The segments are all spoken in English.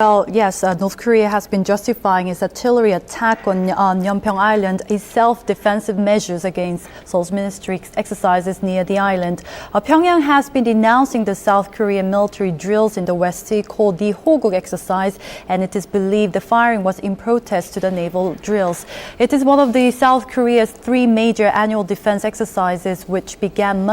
Well, yes, North Korea has been justifying its artillery attack on Yeonpyeong Island as self-defensive measures against Seoul's military exercises near the island. Pyongyang has been denouncing the South Korean military drills in the West Sea called the Hoguk exercise, and it is believed the firing was in protest to the naval drills. It is one of the South Korea's three major annual defense exercises, which began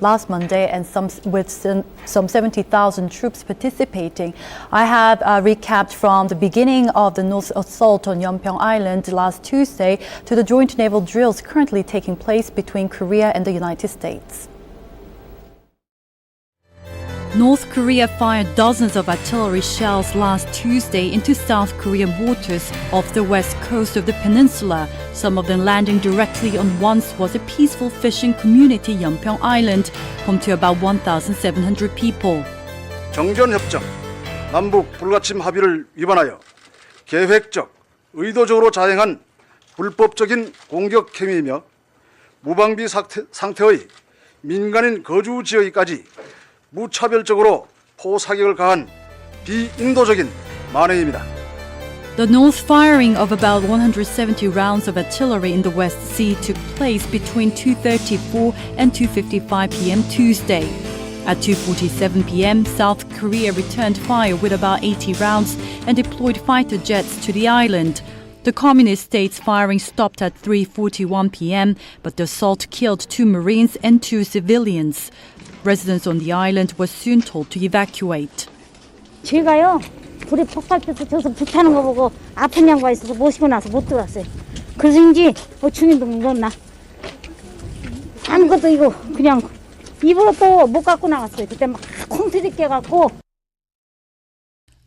last Monday, and with some 70,000 troops participating. I have recapped from the beginning of the North assault on Yeonpyeong Island last Tuesday to the joint naval drills currently taking place between Korea and the United States. North Korea fired dozens of artillery shells last Tuesday into South Korean waters off the west coast of the peninsula, some of them landing directly on once was a peaceful fishing community, Yeonpyeong Island, home to about 1,700 people. 정전협정, 남북 불가침 합의를 위반하여 계획적, 의도적으로 자행한 불법적인 공격 행위이며 무방비 상태의 민간인 거주 지역까지 무차별적으로 포사격을 가한 비인도적인 만행입니다. The north firing of about 170 rounds of artillery in the West Sea took place between 2:34 and 2:55 p.m. Tuesday. At 2:47 p.m., South Korea returned fire with about 80 rounds and deployed fighter jets to the island. The communist state's firing stopped at 3:41 p.m., but the assault killed 2 Marines and 2 civilians. Residents on the island were soon told to evacuate. 제가요, 불이 폭발해서 저기서 불타는 거 보고 아픈 양가 있어서 모시고 나서 못 들어갔어요. 그래서인지 주민도 물었나. 아무것도 이거 그냥 입으로 또 못 갖고 나갔어요. 그때 막 콩트리 깨갖고.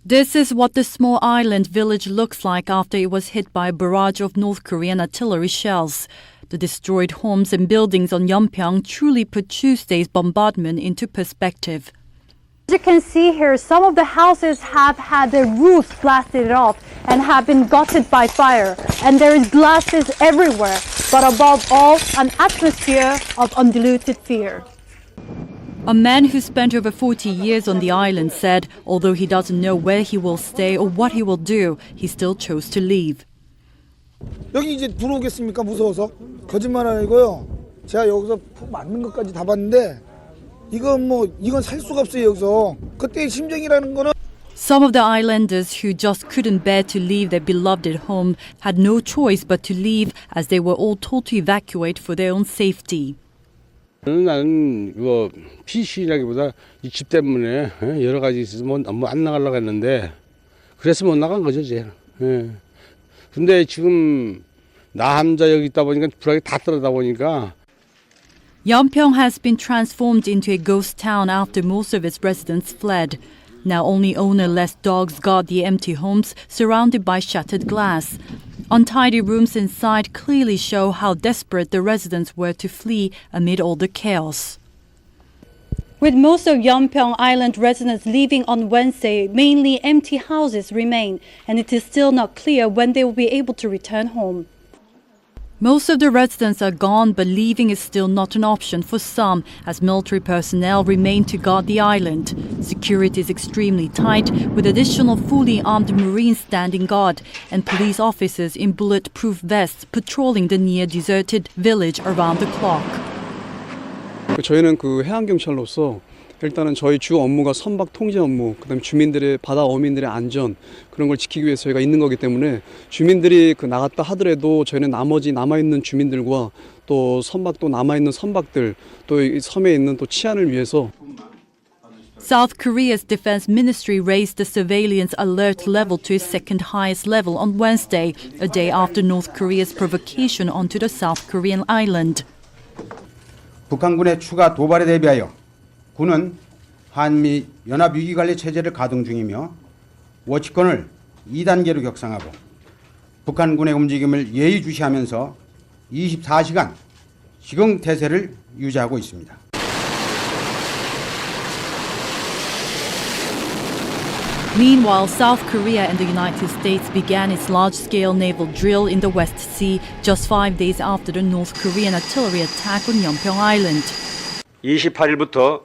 This is what the small island village looks like after it was hit by a barrage of North Korean artillery shells. The destroyed homes and buildings on Yeonpyeong truly put Tuesday's bombardment into perspective. As you can see here, some of the houses have had their roofs blasted off and have been gutted by fire. And there is glasses everywhere, but above all, an atmosphere of undiluted fear. A man who spent over 40 years on the island said, although he doesn't know where he will stay or what he will do, he still chose to leave. 여기 이제 들어오겠습니까? 무서워서? 거짓말 아니고요. 제가 여기서 맞는 것까지 다 봤는데 이건 살 수가 없어요, 여기서. 그때의 심정이라는 거는 Some of the islanders who just couldn't bear to leave their beloved home had no choice but to leave as they were all told to evacuate for their own safety. 나는 이거 PC라기보다 이 집 때문에 여러 가지 있어서 안 나가려고 했는데 그래서 못 나간 거죠, 이제. 근데 지금 나 혼자 여기 있다 보니까 불안이 다 떨어다 보니까. Yeonpyeong has been transformed into a ghost town after most of its residents fled. Now only owner-less dogs guard the empty homes surrounded by shattered glass. Untidy rooms inside clearly show how desperate the residents were to flee amid all the chaos. With most of Yeonpyeong Island residents leaving on Wednesday, mainly empty houses remain, and it is still not clear when they will be able to return home. Most of the residents are gone, but leaving is still not an option for some, as military personnel remain to guard the island. Security is extremely tight, with additional fully armed Marines standing guard and police officers in bulletproof vests patrolling the near-deserted village around the clock. 저희는 해안경찰로서 일단은 저희 주 업무가 선박 통제 업무, 그다음에 주민들의 바다 어민들의 안전 그런 걸 지키기 위해서 저희가 있는 거기 때문에 주민들이 나갔다 하더라도 저희는 나머지 남아 있는 주민들과 또 선박도 남아 있는 선박들 또 이 섬에 있는 또 치안을 위해서. South Korea's defense ministry raised the surveillance alert level to its second highest level on Wednesday, a day after North Korea's provocation onto the South Korean island. 북한군의 추가 도발에 대비하여 군은 한미 연합 위기관리 체제를 가동 중이며 워치권을 2단계로 격상하고 북한군의 움직임을 예의주시하면서 24시간 지공 태세를 유지하고 있습니다. Meanwhile, South Korea and the United States began its large-scale naval drill in the West Sea just 5 days after the North Korean artillery attack on Yeonpyeong Island. 28일부터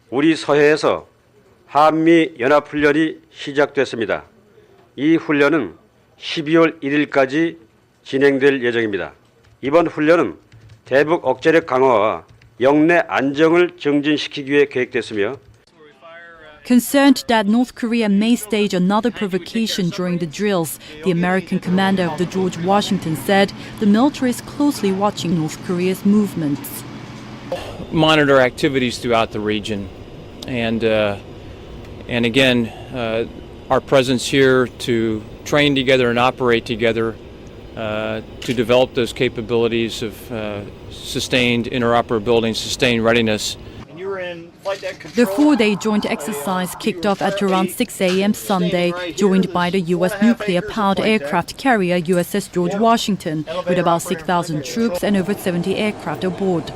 우리 서해에서 한미 연합훈련이 시작됐습니다. 이 훈련은 12월 1일까지 진행될 예정입니다. 이번 훈련은 대북 억제력 강화와 영내 안정을 정진시키기 위해 계획됐으며 Concerned that North Korea may stage another provocation during the drills, the American commander of the George Washington said the military is closely watching North Korea's movements. Monitor activities throughout the region, and again, our presence here to train together and operate together to develop those capabilities of sustained interoperability and sustained readiness. The four-day joint exercise kicked off at around 6 a.m. Sunday, joined by the U.S. nuclear-powered aircraft carrier USS George Washington, with about 6,000 troops and over 70 aircraft aboard.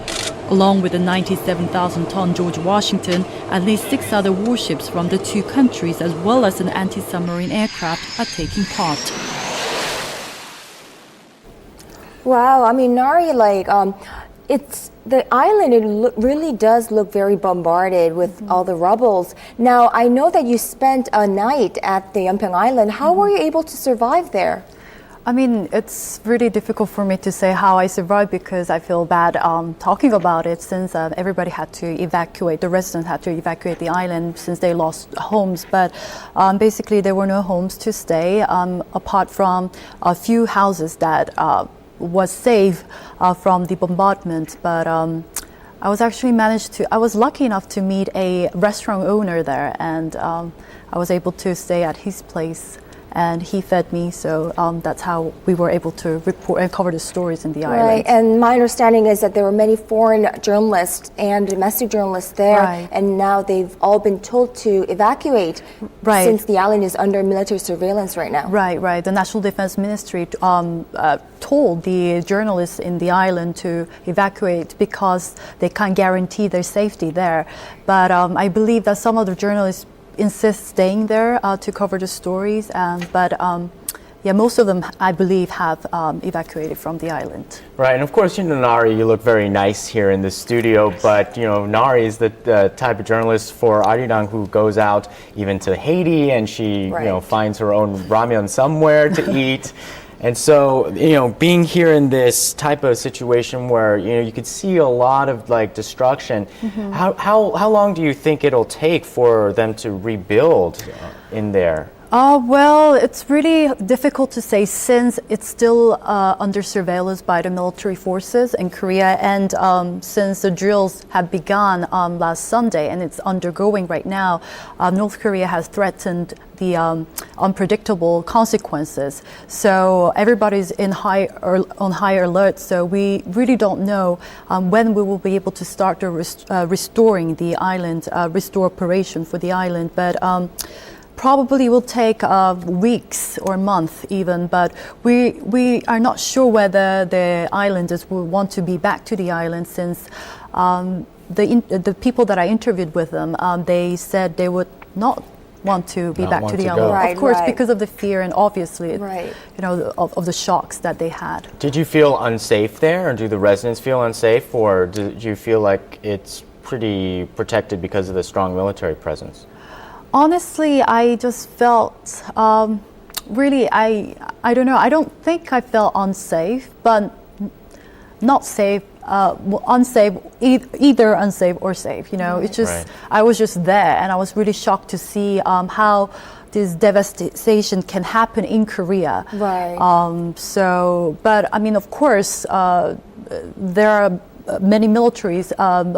Along with the 97,000-ton George Washington, at least 6 other warships from the two countries, as well as an anti-submarine aircraft, are taking part. Wow, I mean, Nari, it's the island. It really does look very bombarded with all the rubbles. Now, I know that you spent a night at the Yeonpyeong Island. How were you able to survive there? I mean, it's really difficult for me to say how I survived because I feel bad talking about it since everybody had to evacuate, the residents had to evacuate the island since they lost homes. But basically, there were no homes to stay apart from a few houses that was safe from the bombardment. But I was lucky enough to meet a restaurant owner there, and I was able to stay at his place. And he fed me, so that's how we were able to report and cover the stories in the island. Right, and my understanding is that there were many foreign journalists and domestic journalists there, right. And now they've all been told to evacuate, right. Since the island is under military surveillance right now. Right. The National Defense Ministry told the journalists in the island to evacuate because they can't guarantee their safety there. But I believe that some of the journalists insist staying there to cover the stories, but most of them, I believe, have evacuated from the island. Right, and of course, Nari, you look very nice here in the studio, but Nari is the type of journalist for Arirang who goes out even to Haiti, and she right. Finds her own ramen somewhere to eat. And so, being here in this type of situation where, you could see a lot of destruction, Mm-hmm. how long do you think it'll take for them to rebuild in there? Well, it's really difficult to say since it's still under surveillance by the military forces in Korea, and since the drills have begun last Sunday and it's undergoing right now, North Korea has threatened the unpredictable consequences. So everybody's on high alert. So we really don't know when we will be able to start the restoring the island, restore operation for the island. But probably will take weeks or months even, but we are not sure whether the islanders will want to be back to the island since the people that I interviewed with them, they said they would not want to be back to the island. Right, of course, right. Because of the fear and obviously, right. Of the shocks that they had. Did you feel unsafe there, or do the residents feel unsafe, or did you feel like it's pretty protected because of the strong military presence? Honestly, I just felt really, I don't know. I don't think I felt unsafe, but not safe, unsafe, either unsafe or safe. It's just, right. I was just there, and I was really shocked to see how this devastation can happen in Korea. Right. But I mean, of course, there are many militaries,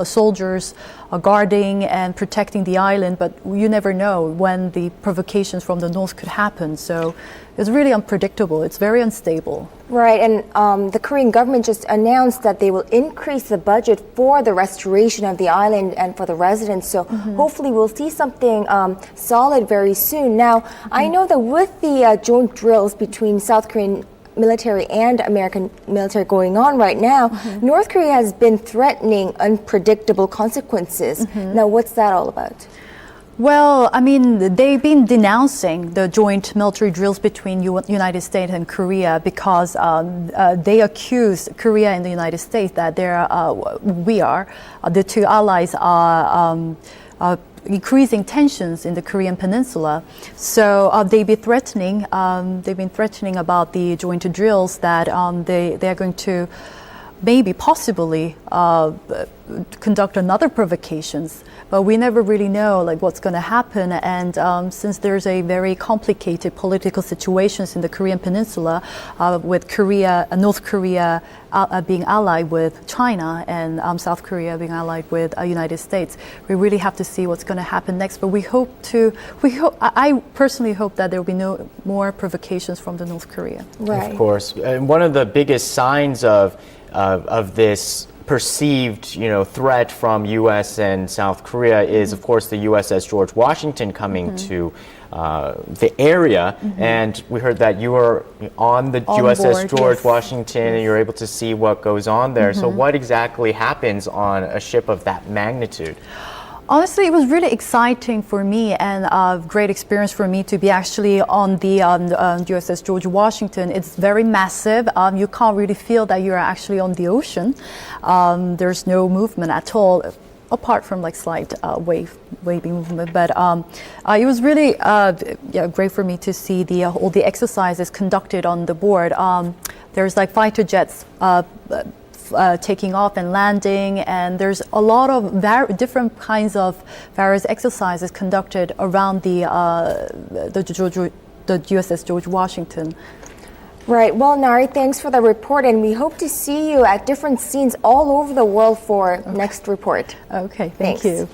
soldiers guarding and protecting the island, but you never know when the provocations from the north could happen. So it's really unpredictable. It's very unstable. Right, and the Korean government just announced that they will increase the budget for the restoration of the island and for the residents. So hopefully we'll see something solid very soon. Now, I know that with the joint drills between South Korean military and American military going on right now, North Korea has been threatening unpredictable consequences. Now, what's that all about? Well, I mean, they've been denouncing the joint military drills between United States and Korea because they accuse Korea and the United States that the two allies are increasing tensions in the Korean peninsula. So they've been threatening about the joint drills that they are going to maybe possibly conduct another provocations, but we never really know like what's going to happen. And since there's a very complicated political situations in the Korean peninsula, with North Korea being allied with China and South Korea being allied with United States, we really have to see what's going to happen next. But I personally hope that there will be no more provocations from the North Korea. Right. Of course, and one of the biggest signs of this perceived, threat from U.S. and South Korea is, of course, the USS George Washington coming to the area. And we heard that you were on the USS board, George yes. Washington, and you're able to see what goes on there. So what exactly happens on a ship of that magnitude? Honestly, it was really exciting for me and a great experience for me to be actually on the USS George Washington. It's very massive. You can't really feel that you're actually on the ocean. There's no movement at all, apart from like slight wavy movement. But it was really great for me to see all the exercises conducted on the board. There's like fighter jets taking off and landing, and there's a lot of different kinds of various exercises conducted around the USS George Washington. Right. Well, Nari, thanks for the report, and we hope to see you at different scenes all over the world for next report. Okay, Thanks. thank you.